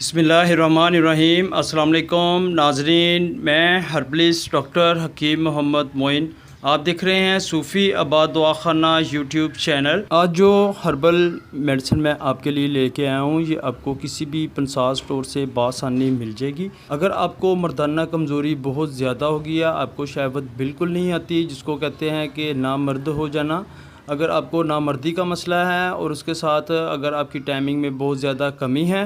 बिस्मिल्लाहिर्रहमानिर्रहीम। अस्सलाम वालेकुम नाजरीन, मैं हर्बलिस्ट डॉक्टर हकीम मोहम्मद मोइन। आप देख रहे हैं सूफ़ी आबाद दवाखाना यूट्यूब चैनल। आज जो हर्बल मेडिसिन मैं आपके लिए लेके आया हूँ, ये आपको किसी भी पंसार स्टोर से बआसानी मिल जाएगी। अगर आपको मर्दाना कमज़ोरी बहुत ज़्यादा होगी या आपको शहवत बिल्कुल नहीं आती, जिसको कहते हैं कि नामर्द हो जाना, अगर आपको नामर्दी का मसला है और उसके साथ अगर आपकी टाइमिंग में बहुत ज़्यादा कमी है,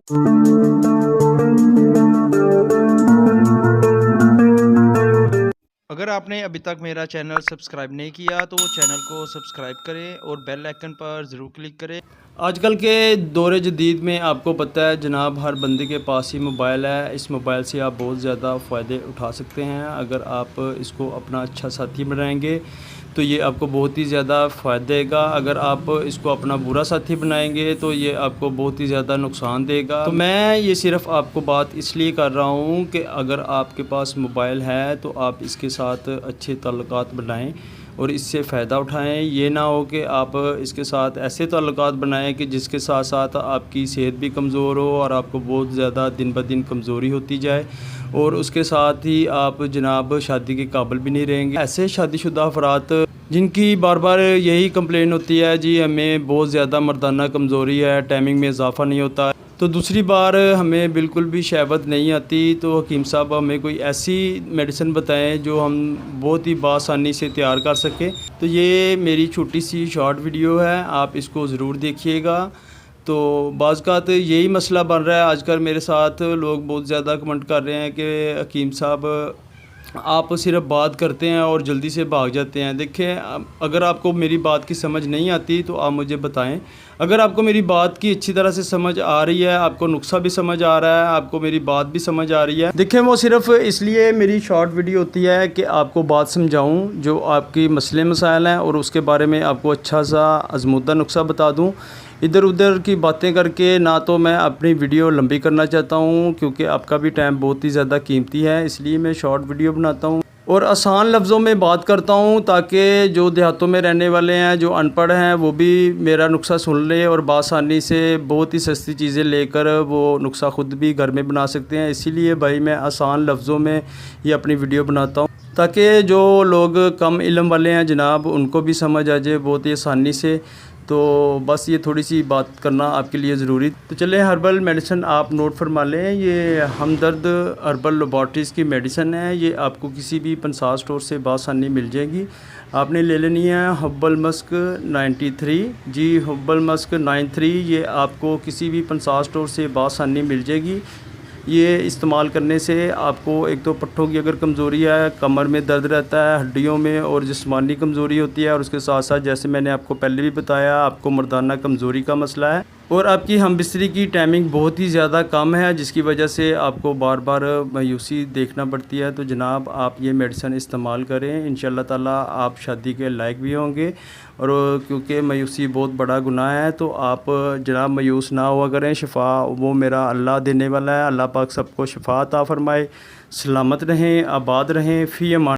अगर आपने अभी तक मेरा चैनल सब्सक्राइब नहीं किया तो वो चैनल को सब्सक्राइब करें और बेल आइकन पर ज़रूर क्लिक करें। आजकल के दौर जदीद में आपको पता है जनाब, हर बंदे के पास ही मोबाइल है। इस मोबाइल से आप बहुत ज़्यादा फ़ायदे उठा सकते हैं। अगर आप इसको अपना अच्छा साथी बनाएंगे तो ये आपको बहुत ही ज़्यादा फ़ायदा देगा। अगर आप इसको अपना बुरा साथी बनाएंगे तो ये आपको बहुत ही ज़्यादा नुकसान देगा। तो मैं ये सिर्फ़ आपको बात इसलिए कर रहा हूँ कि अगर आपके पास मोबाइल है तो आप इसके साथ अच्छे ताल्लुकात बनाएं और इससे फ़ायदा उठाएं। ये ना हो कि आप इसके साथ ऐसे ताल्लुकात बनाएं कि जिसके साथ साथ आपकी सेहत भी कमज़ोर हो और आपको बहुत ज़्यादा दिन ब दिन कमज़ोरी होती जाए और उसके साथ ही आप जनाब शादी के काबिल भी नहीं रहेंगे। ऐसे शादीशुदा अफराद जिनकी बार बार यही कंप्लेन होती है, जी हमें बहुत ज़्यादा मर्दाना कमज़ोरी है, टाइमिंग में इजाफ़ा नहीं होता, तो दूसरी बार हमें बिल्कुल भी शहवत नहीं आती, तो हकीम साहब हमें कोई ऐसी मेडिसिन बताएं जो हम बहुत ही बआसानी से तैयार कर सकें। तो ये मेरी छोटी सी शॉर्ट वीडियो है, आप इसको ज़रूर देखिएगा। तो बाज़ यही मसला बन रहा है आजकल मेरे साथ, लोग बहुत ज़्यादा कमेंट कर रहे हैं कि हकीम साहब आप सिर्फ बात करते हैं और जल्दी से भाग जाते हैं। देखें, अगर आपको मेरी बात की समझ नहीं आती तो आप मुझे बताएं। अगर आपको मेरी बात की अच्छी तरह से समझ आ रही है, आपको नुस्खा भी समझ आ रहा है, आपको मेरी बात भी समझ आ रही है, देखें वो सिर्फ इसलिए मेरी शॉर्ट वीडियो होती है कि आपको बात समझाऊं, जो आपकी मसले मसाइल हैं और उसके बारे में आपको अच्छा सा आज़मूदा नुस्खा बता दूं। इधर उधर की बातें करके ना तो मैं अपनी वीडियो लंबी करना चाहता हूँ, क्योंकि आपका भी टाइम बहुत ही ज़्यादा कीमती है, इसलिए मैं शॉर्ट वीडियो बनाता हूँ और आसान लफ्ज़ों में बात करता हूँ, ताकि जो देहातों में रहने वाले हैं, जो अनपढ़ हैं, वो भी मेरा नुस्खा सुन ले और बआसानी से बहुत ही सस्ती चीज़ें लेकर वो नुस्खा ख़ुद भी घर में बना सकते हैं। इसीलिए भाई मैं आसान लफ्ज़ों में ये अपनी वीडियो बनाता हूँ, ताकि जो लोग कम इल्म वाले हैं जनाब, उनको भी समझ आ जाए बहुत ही आसानी से। तो बस ये थोड़ी सी बात करना आपके लिए ज़रूरी। तो चलें, हर्बल मेडिसिन आप नोट फरमा लें। ये हमदर्द हर्बल लेबॉरेटरीज़ की मेडिसिन है। ये आपको किसी भी पंसार स्टोर से बआसानी मिल जाएगी। आपने ले लेनी है हब्बल मस्क 93 जी, हब्बल मस्क 93। ये आपको किसी भी पंसार स्टोर से बआसानी मिल जाएगी। ये इस्तेमाल करने से आपको एक तो पट्ठों की अगर कमज़ोरी है, कमर में दर्द रहता है, हड्डियों में और जिस्मानी कमज़ोरी होती है, और उसके साथ साथ जैसे मैंने आपको पहले भी बताया, आपको मर्दाना कमज़ोरी का मसला है और आपकी हमबिस्तरी की टाइमिंग बहुत ही ज़्यादा कम है, जिसकी वजह से आपको बार बार मायूसी देखना पड़ती है, तो जनाब आप ये मेडिसिन इस्तेमाल करें। इंशाअल्लाह ताला आप शादी के लायक भी होंगे। और क्योंकि मायूसी बहुत बड़ा गुनाह है, तो आप जनाब मायूस ना हुआ करें। शिफा वो मेरा अल्लाह देने वाला है। अल्लाह पाक सबको शिफा अता फरमाए। सलामत रहें, आबाद रहें, फ़ी अमान।